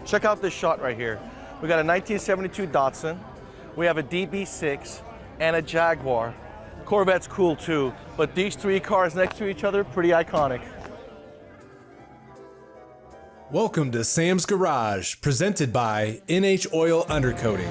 Check out this shot right here. We got a 1972 Datsun, we have a DB6, and a Jaguar. Corvette's cool too, but these three cars next to each other, pretty iconic. Welcome to Sam's Garage, presented by NH Oil Undercoating.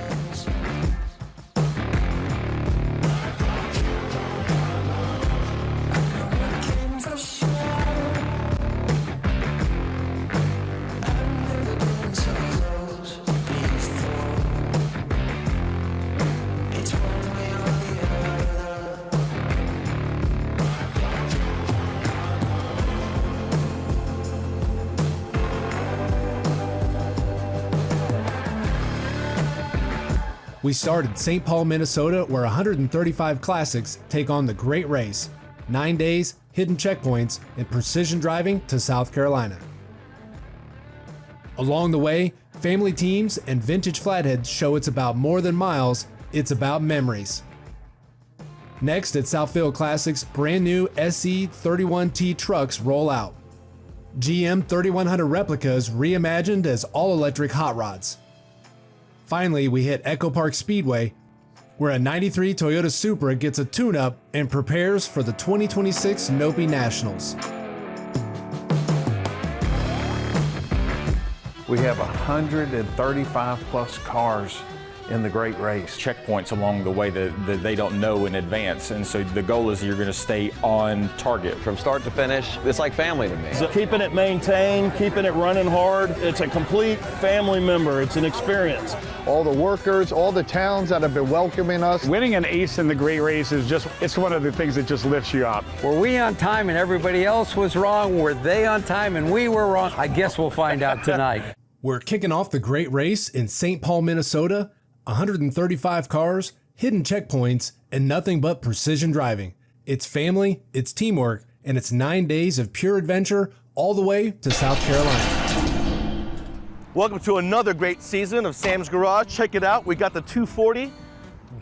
We start in St. Paul, Minnesota, where 135 Classics take on the Great Race. 9 days, hidden checkpoints, and precision driving to South Carolina. Along the way, family teams and vintage flatheads show it's about more than miles, it's about memories. Next at Southfield Classics, brand new SE31T trucks roll out. GM 3100 replicas reimagined as all-electric hot rods. Finally, we hit EchoPark Speedway, where a 93 Toyota Supra gets a tune-up and prepares for the 2026 NOPI Nationals. We have 135 plus cars in the Great Race. Checkpoints along the way that they don't know in advance, and so the goal is you're going to stay on target. From start to finish, it's like family to me. So keeping it maintained, keeping it running hard, it's a complete family member. It's an experience. All the workers, all the towns that have been welcoming us. Winning an ace in the Great Race is just, it's one of the things that just lifts you up. Were we on time and everybody else was wrong? Were they on time and we were wrong? I guess we'll find out tonight. We're kicking off the Great Race in St. Paul, Minnesota. 135 cars, hidden checkpoints, and nothing but precision driving. It's family, it's teamwork, and it's 9 days of pure adventure all the way to South Carolina. Welcome to another great season of Sam's Garage. Check it out, we got the 240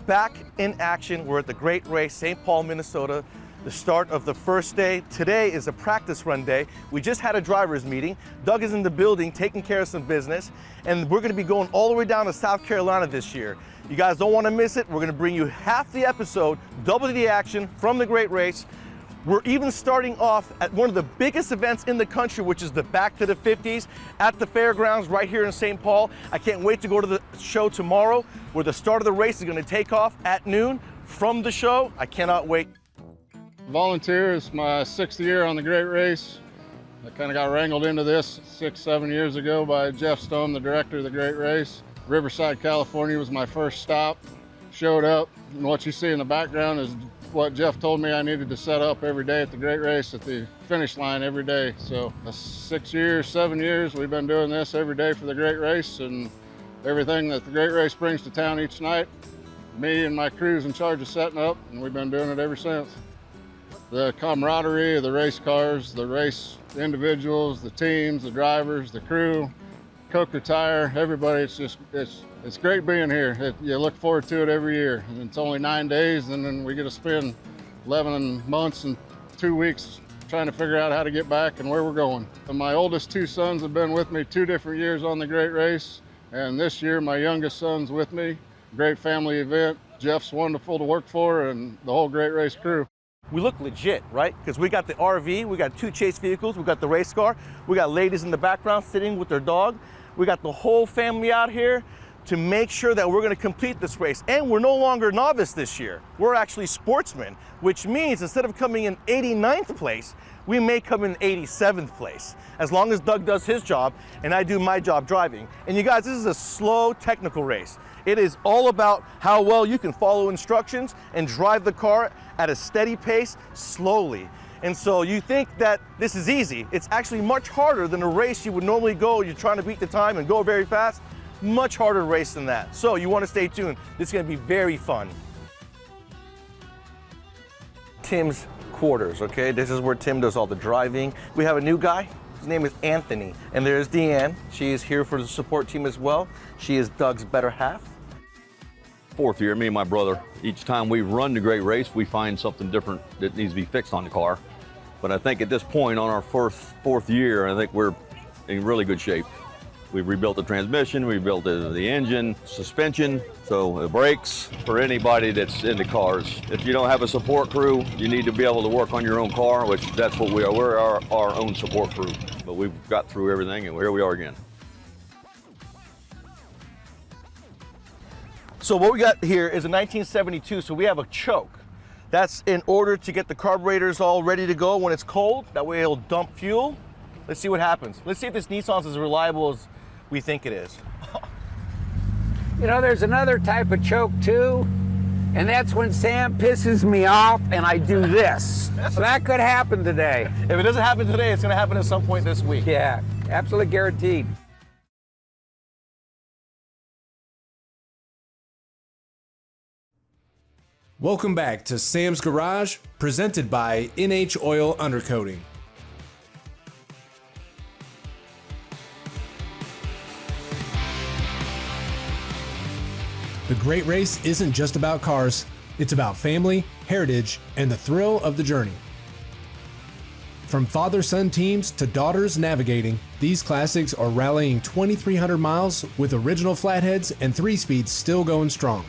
back in action. We're at the Great Race, St. Paul, Minnesota. The start of the first day. Today is a practice run day. We just had a driver's meeting. Doug is in the building taking care of some business, and we're gonna be going all the way down to South Carolina this year. You guys don't wanna miss it. We're gonna bring you half the episode, double the action from the Great Race. We're even starting off at one of the biggest events in the country, which is the Back to the 50s at the fairgrounds right here in St. Paul. I can't wait to go to the show tomorrow, where the start of the race is gonna take off at noon from the show. I cannot wait. Volunteer is my 6th year on the Great Race. I kind of got wrangled into this 6-7 years ago by Jeff Stone, the director of the Great Race. Riverside, California was my first stop. Showed up, and what you see in the background is what Jeff told me I needed to set up every day at the Great Race at the finish line every day. So 6 years, 7 years, we've been doing this every day for the Great Race, and everything that the Great Race brings to town each night, me and my crew's in charge of setting up, and we've been doing it ever since. The camaraderie of the race cars, the race individuals, the teams, the drivers, the crew, Coker Tire, everybody, it's great being here. You look forward to it every year. And it's only 9 days, and then we get to spend 11 months and 2 weeks trying to figure out how to get back and where we're going. And my oldest 2 sons have been with me 2 different years on the Great Race, and this year my youngest son's with me. Great family event. Jeff's wonderful to work for, and the whole Great Race crew. We look legit, right? Because we got the RV, we got 2 chase vehicles, we got the race car, we got ladies in the background sitting with their dog. We got the whole family out here to make sure that we're gonna complete this race. And we're no longer novice this year. We're actually sportsmen, which means instead of coming in 89th place, we may come in 87th place, as long as Doug does his job and I do my job driving. And you guys, this is a slow technical race. It is all about how well you can follow instructions and drive the car at a steady pace, slowly. And so you think that this is easy. It's actually much harder than a race you would normally go. You're trying to beat the time and go very fast. Much harder race than that. So you want to stay tuned. This is going to be very fun. Tim's quarters, okay? This is where Tim does all the driving. We have a new guy. His name is Anthony. And there's Deanne. She is here for the support team as well. She is Doug's better half. 4th year, me and my brother, each time we run the Great Race, we find something different that needs to be fixed on the car. But I think at this point on our 4th year, I think we're in really good shape. We've rebuilt the transmission, we rebuilt the engine, suspension, so the brakes for anybody that's into cars. If you don't have a support crew, you need to be able to work on your own car, which that's what we are. We're our own support crew. But we've got through everything, and here we are again. So what we got here is a 1972, so we have a choke. That's in order to get the carburetors all ready to go when it's cold. That way it'll dump fuel. Let's see what happens. Let's see if this Nissan's as reliable as we think it is. You know, there's another type of choke too, and that's when Sam pisses me off and I do this. So that could happen today. If it doesn't happen today, it's gonna happen at some point this week. Yeah, absolutely guaranteed. Welcome back to Sam's Garage, presented by NH Oil Undercoating. The Great Race isn't just about cars, it's about family, heritage, and the thrill of the journey. From father-son teams to daughters navigating, these classics are rallying 2,300 miles with original flatheads and 3-speeds still going strong.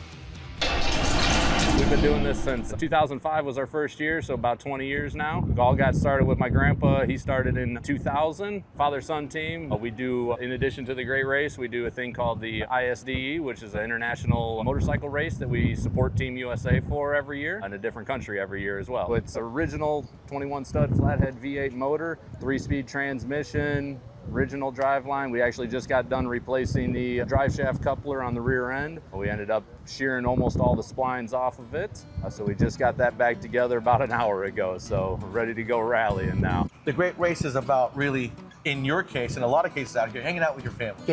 We've been doing this since 2005 was our first year, so about 20 years now. It all got started with my grandpa. He started in 2000, father-son team. We do, in addition to the Great Race, we do a thing called the ISDE, which is an international motorcycle race that we support Team USA for every year, in a different country every year as well. It's original 21 stud flathead V8 motor, 3-speed transmission, original driveline. We actually just got done replacing the drive shaft coupler on the rear end. We ended up shearing almost all the splines off of it. So we just got that back together about an hour ago. So we're ready to go rallying now. The Great Race is about really, in your case, in a lot of cases out here, hanging out with your family.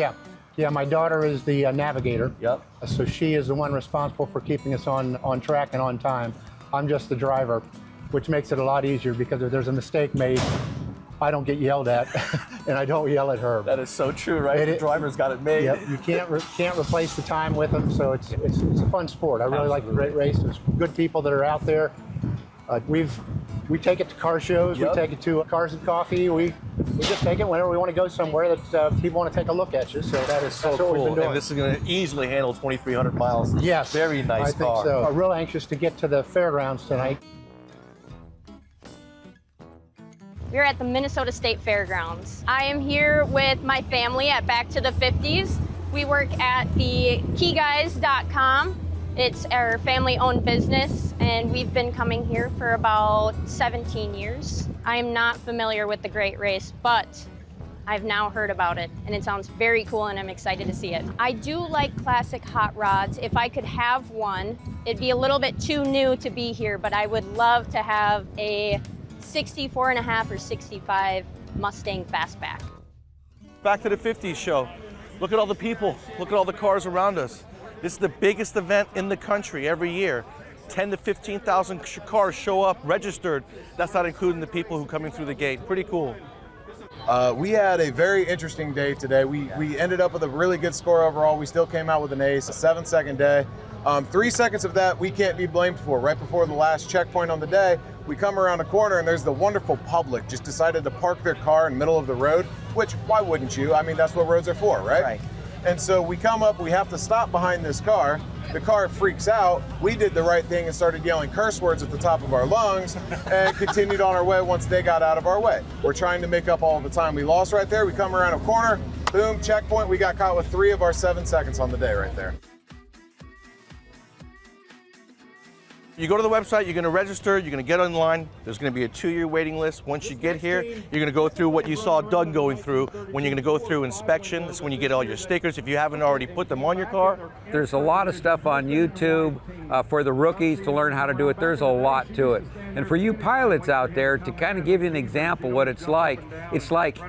Yeah, my daughter is the navigator. Yep. So she is the one responsible for keeping us on track and on time. I'm just the driver, which makes it a lot easier because if there's a mistake made, I don't get yelled at, and I don't yell at her. That is so true, right? The driver's got it made. Yep, you can't replace the time with them, so it's a fun sport. I really like the Great Race. There's good people that are out there. We take it to car shows. Yep. We take it to Cars and Coffee. We just take it whenever we want to go somewhere that people want to take a look at you. So that is so that's what cool. we've been doing. And this is going to easily handle 2,300 miles. Yes, very nice I think car. so. I'm real anxious to get to the fairgrounds tonight. We're at the Minnesota State Fairgrounds. I am here with my family at Back to the 50s. We work at the keyguys.com. It's our family-owned business, and we've been coming here for about 17 years. I am not familiar with the Great Race, but I've now heard about it, and it sounds very cool, and I'm excited to see it. I do like classic hot rods. If I could have one, it'd be a little bit too new to be here, but I would love to have a 64.5 or 65 Mustang Fastback. Back to the 50s show. Look at all the people. Look at all the cars around us. This is the biggest event in the country every year. 10 to 15,000 cars show up registered. That's not including the people who are coming through the gate. Pretty cool. We had a very interesting day today. We ended up with a really good score overall. We still came out with an ace, a 7-second day. 3 seconds of that we can't be blamed for. Right before the last checkpoint on the day, we come around a corner and there's the wonderful public just decided to park their car in the middle of the road, which why wouldn't you? I mean, that's what roads are for, right? Right. And so we come up, we have to stop behind this car. The car freaks out. We did the right thing and started yelling curse words at the top of our lungs and continued on our way once they got out of our way. We're trying to make up all the time we lost right there. We come around a corner, boom, checkpoint. We got caught with 3 of our 7 seconds on the day right there. You go to the website, you're going to register, you're going to get online. There's going to be a 2-year waiting list. Once you get here, you're going to go through what you saw Doug going through. When you're going to go through inspection, that's when you get all your stickers if you haven't already put them on your car. There's a lot of stuff on YouTube for the rookies to learn how to do it. There's a lot to it. And for you pilots out there, to kind of give you an example what it's like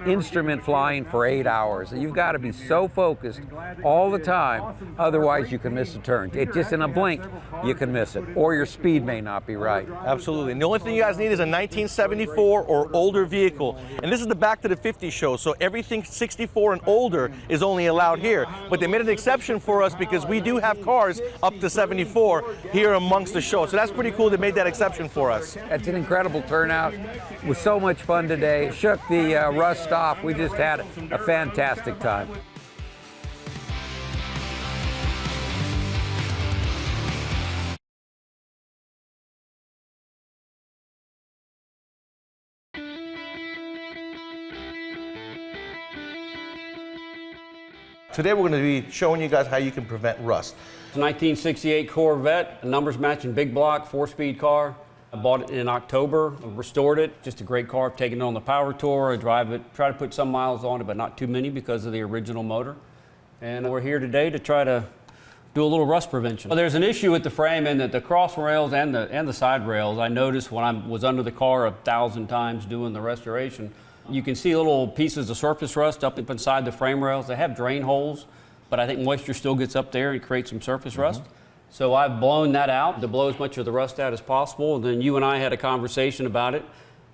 instrument flying for 8 hours. You've got to be so focused all the time, otherwise you can miss a turn. It just in a blink, you can miss it, or your speed may not be right. Absolutely. And the only thing you guys need is a 1974 or older vehicle. And this is the Back to the 50s show, so everything 64 and older is only allowed here. But they made an exception for us because we do have cars up to 74 here amongst the show. So that's pretty cool. They made that exception for us. It's an incredible turnout. It was so much fun today. It shook the rust off. We just had a fantastic time. Today we're going to be showing you guys how you can prevent rust. It's a 1968 Corvette, numbers matching big block, 4-speed car. I bought it in October, restored it. Just a great car. I've taken it on the power tour. I drive it, try to put some miles on it, but not too many because of the original motor. And we're here today to try to do a little rust prevention. Well, there's an issue with the frame in that the cross rails and the side rails, I noticed when I was under the car 1,000 times doing the restoration, you can see little pieces of surface rust up inside the frame rails. They have drain holes, but I think moisture still gets up there and creates some surface rust. So I've blown that out to blow as much of the rust out as possible. And then you and I had a conversation about it,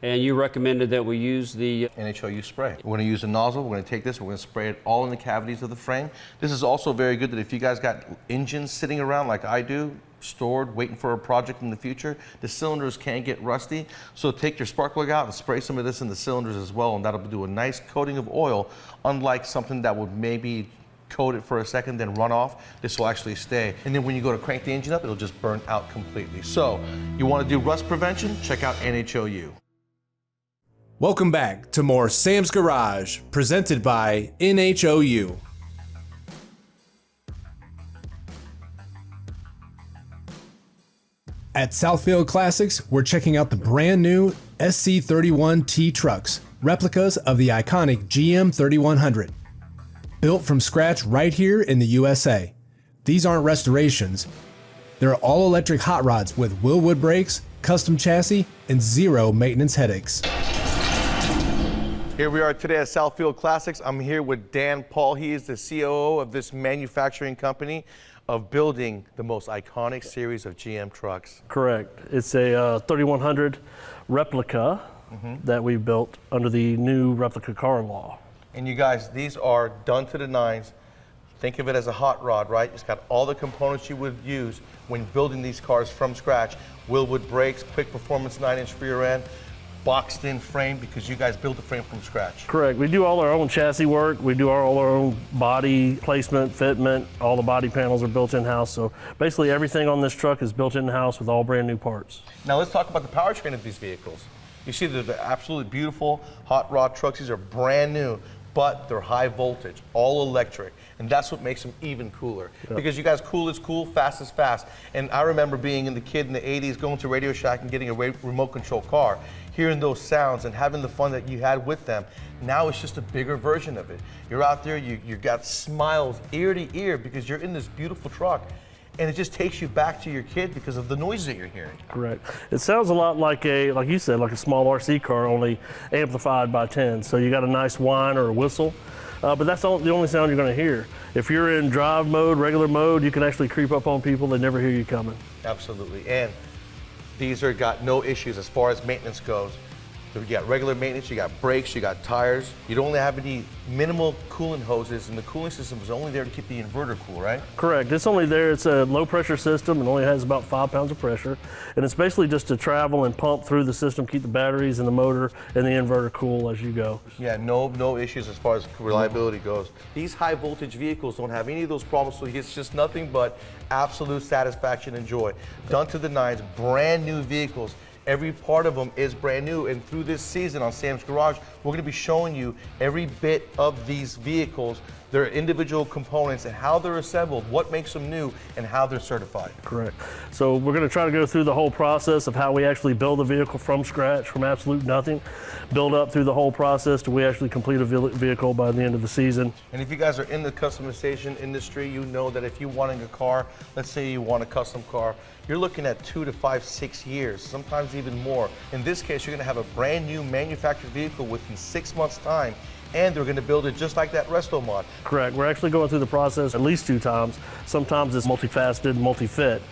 and you recommended that we use the NHOU spray. We're going to use a nozzle. We're going to take this. We're going to spray it all in the cavities of the frame. This is also very good that if you guys got engines sitting around like I do, stored, waiting for a project in the future, the cylinders can get rusty. So take your spark plug out and spray some of this in the cylinders as well, and that'll do a nice coating of oil, unlike something that would maybe coat it for a second, then run off. This will actually stay. And then when you go to crank the engine up, it'll just burn out completely. So you want to do rust prevention? Check out NHOU. Welcome back to more Sam's Garage, presented by NHOU. At Southfield Classics, we're checking out the brand new SC31T trucks, replicas of the iconic GM 3100. Built from scratch right here in the USA. These aren't restorations. They're all-electric hot rods with Willwood brakes, custom chassis, and zero maintenance headaches. Here we are today at Southfield Classics. I'm here with Dan Paul. He is the COO of this manufacturing company of building the most iconic series of GM trucks. Correct. It's a 3100 replica that we built under the new replica car law. And you guys, these are done to the nines. Think of it as a hot rod, right? It's got all the components you would use when building these cars from scratch. Willwood brakes, quick performance 9-inch rear end, boxed in frame because you guys built the frame from scratch. Correct. We do all our own chassis work. We do all our own body placement, fitment. All the body panels are built in-house. So basically everything on this truck is built in-house with all brand new parts. Now let's talk about the powertrain of these vehicles. You see they're absolutely beautiful hot rod trucks. These are brand new, but they're high voltage, all electric. And that's what makes them even cooler. Yep. Because you guys, cool is cool, fast is fast. And I remember being in the kid in the 80s, going to Radio Shack and getting a remote control car, hearing those sounds and having the fun that you had with them. Now it's just a bigger version of it. You're out there, you got smiles ear to ear because you're in this beautiful truck. And it just takes you back to your kid because of the noises that you're hearing. Correct. It sounds a lot like like you said, like a small RC car, only amplified by 10. So you got a nice whine or a whistle, but that's the only sound you're going to hear. If you're in drive mode, regular mode, you can actually creep up on people. They never hear you coming. Absolutely. And these are got no issues as far as maintenance goes. So you got regular maintenance, you got brakes, you got tires. You don't have any minimal coolant hoses, and the cooling system is only there to keep the inverter cool, right? Correct. It's only there. It's a low pressure system and only has about 5 pounds of pressure. And it's basically just to travel and pump through the system, keep the batteries and the motor and the inverter cool as you go. Yeah, no issues as far as reliability goes. These high voltage vehicles don't have any of those problems, so it's just nothing but absolute satisfaction and joy. Done to the nines, brand new vehicles. Every part of them is brand new, and through this season on Sam's Garage, we're going to be showing you every bit of these vehicles, their individual components and how they're assembled, what makes them new, and how they're certified. Correct. So we're going to try to go through the whole process of how we actually build a vehicle from scratch, from absolute nothing, build up through the whole process till we actually complete a vehicle by the end of the season. And if you guys are in the customization industry, you know that if you're wanting a car, let's say you want a custom car, you're looking at 2 to 5, 6 years, sometimes even more. In this case, you're going to have a brand new manufactured vehicle within 6 months' time, and they're going to build it just like that resto mod. Correct. We're actually going through the process at least 2 times. Sometimes it's multifaceted, multi-fit.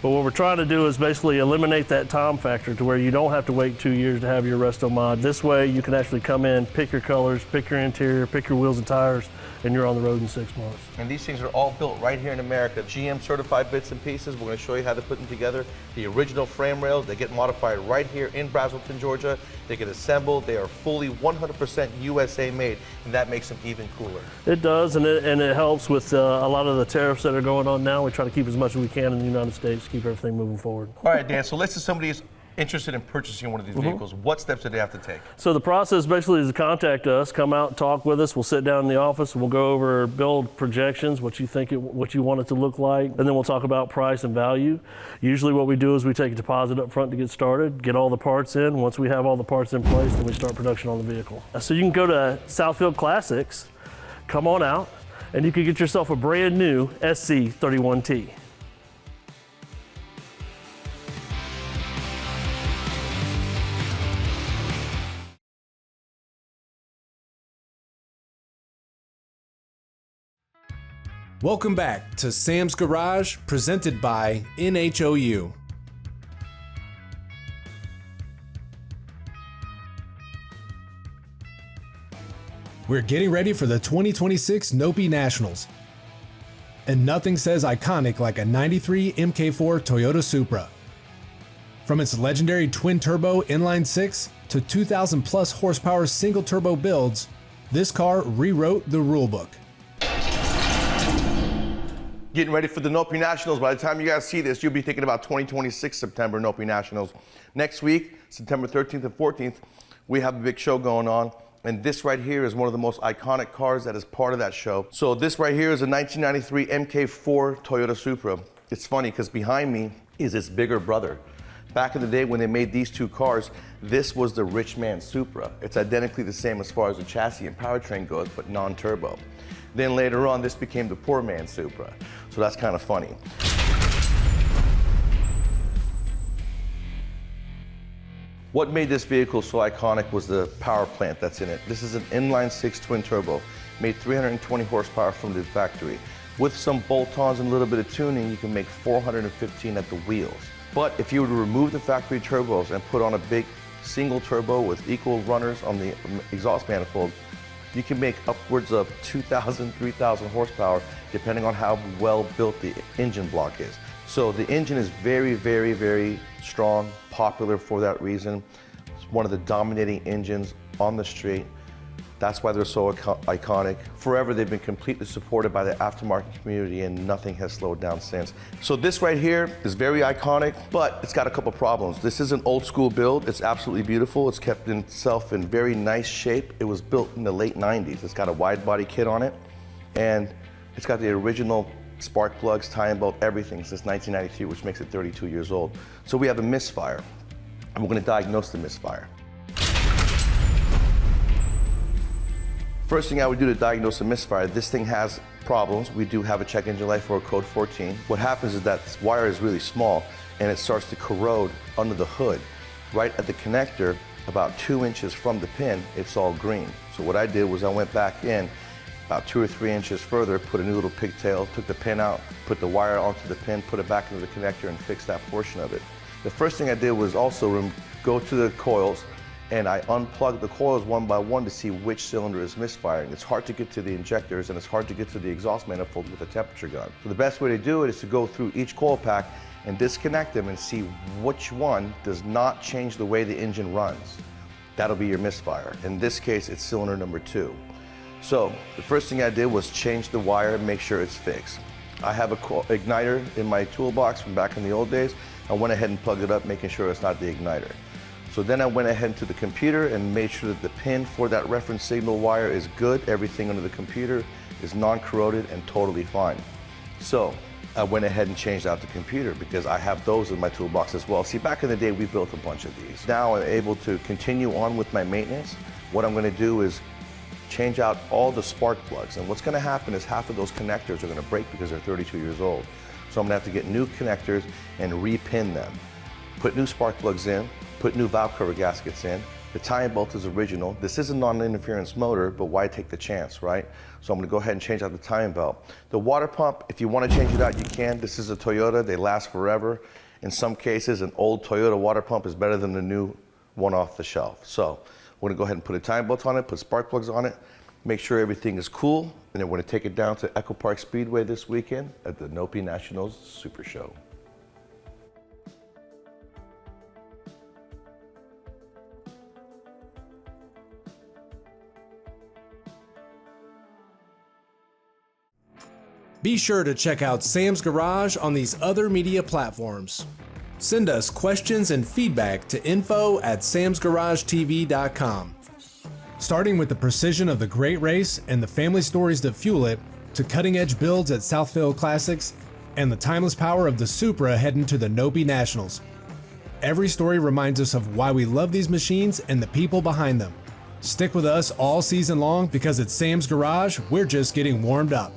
But what we're trying to do is basically eliminate that time factor to where you don't have to wait 2 years to have your resto mod. This way you can actually come in, pick your colors, pick your interior, pick your wheels and tires, and you're on the road in 6 months. And these things are all built right here in America. GM certified bits and pieces. We're going to show you how to put them together. The original frame rails, they get modified right here in Braselton, Georgia. They get assembled. They are fully 100% USA made, and that makes them even cooler. It does, and it helps with a lot of the tariffs that are going on now. We try to keep as much as we can in the United States, keep everything moving forward. All right, Dan, so let's say somebody's interested in purchasing one of these vehicles, what steps do they have to take? So the process basically is to contact us, come out, talk with us. We'll sit down in the office and we'll go over build projections, what you want it to look like, and then we'll talk about price and value. Usually what we do is we take a deposit up front to get started, get all the parts in. Once we have all the parts in place, then we start production on the vehicle. So you can go to Southfield Classics, come on out, and you can get yourself a brand new SC31T. Welcome back to Sam's Garage, presented by NHOU. We're getting ready for the 2026 NOPI Nationals. And nothing says iconic like a 93 MK4 Toyota Supra. From its legendary twin-turbo inline-6 to 2,000 plus horsepower single-turbo builds, this car rewrote the rulebook. Getting ready for the NOPI Nationals. By the time you guys see this, you'll be thinking about 2026 September NOPI Nationals. Next week, September 13th and 14th, we have a big show going on. And this right here is one of the most iconic cars that is part of that show. So this right here is a 1993 MK4 Toyota Supra. It's funny because behind me is its bigger brother. Back in the day when they made these two cars, this was the rich man Supra. It's identically the same as far as the chassis and powertrain goes, but non-turbo. Then later on, this became the poor man Supra. So that's kind of funny. What made this vehicle so iconic was the power plant that's in it. This is an inline-6 twin turbo, made 320 horsepower from the factory. With some bolt-ons and a little bit of tuning, you can make 415 at the wheels. But if you were to remove the factory turbos and put on a big single turbo with equal runners on the exhaust manifold, you can make upwards of 2,000, 3,000 horsepower, depending on how well built the engine block is. So the engine is very, very, very strong, popular for that reason. It's one of the dominating engines on the street. That's why they're so iconic. Forever, they've been completely supported by the aftermarket community, and nothing has slowed down since. So this right here is very iconic, but it's got a couple problems. This is an old school build. It's absolutely beautiful. It's kept itself in very nice shape. It was built in the late 90s. It's got a wide body kit on it, and it's got the original spark plugs, tie-in bolt, everything since 1993, which makes it 32 years old. So we have a misfire, and we're gonna diagnose the misfire. First thing I would do to diagnose a misfire, this thing has problems. We do have a check engine light for a code 14. What happens is that this wire is really small and it starts to corrode under the hood. Right at the connector, about 2 inches from the pin, it's all green. So what I did was I went back in about 2 or 3 inches further, put a new little pigtail, took the pin out, put the wire onto the pin, put it back into the connector and fixed that portion of it. The first thing I did was also go to the coils, and I unplugged the coils one by one to see which cylinder is misfiring. It's hard to get to the injectors and it's hard to get to the exhaust manifold with a temperature gun. So the best way to do it is to go through each coil pack and disconnect them and see which one does not change the way the engine runs. That'll be your misfire. In this case, it's cylinder number 2. So the first thing I did was change the wire and make sure it's fixed. I have a igniter in my toolbox from back in the old days. I went ahead and plugged it up, making sure it's not the igniter. So then I went ahead to the computer and made sure that the pin for that reference signal wire is good. Everything under the computer is non-corroded and totally fine. So I went ahead and changed out the computer because I have those in my toolbox as well. See, back in the day, we built a bunch of these. Now I'm able to continue on with my maintenance. What I'm gonna do is change out all the spark plugs. And what's gonna happen is half of those connectors are gonna break because they're 32 years old. So I'm gonna have to get new connectors and repin them. Put new spark plugs in, put new valve cover gaskets in. The tie-in bolt is original. This is a non-interference motor, but why take the chance, right? So I'm gonna go ahead and change out the tie-in belt. The water pump, if you wanna change it out, you can. This is a Toyota, they last forever. In some cases, an old Toyota water pump is better than the new one off the shelf. So we're gonna go ahead and put a tie-in bolt on it, put spark plugs on it, make sure everything is cool, and then we're gonna take it down to EchoPark Speedway this weekend at the NOPI Nationals Super Show. Be sure to check out Sam's Garage on these other media platforms. Send us questions and feedback to info@samsgaragetv.com. Starting with the precision of the great race and the family stories that fuel it, to cutting-edge builds at Southfield Classics, and the timeless power of the Supra heading to the NOPI Nationals. Every story reminds us of why we love these machines and the people behind them. Stick with us all season long, because at Sam's Garage, we're just getting warmed up.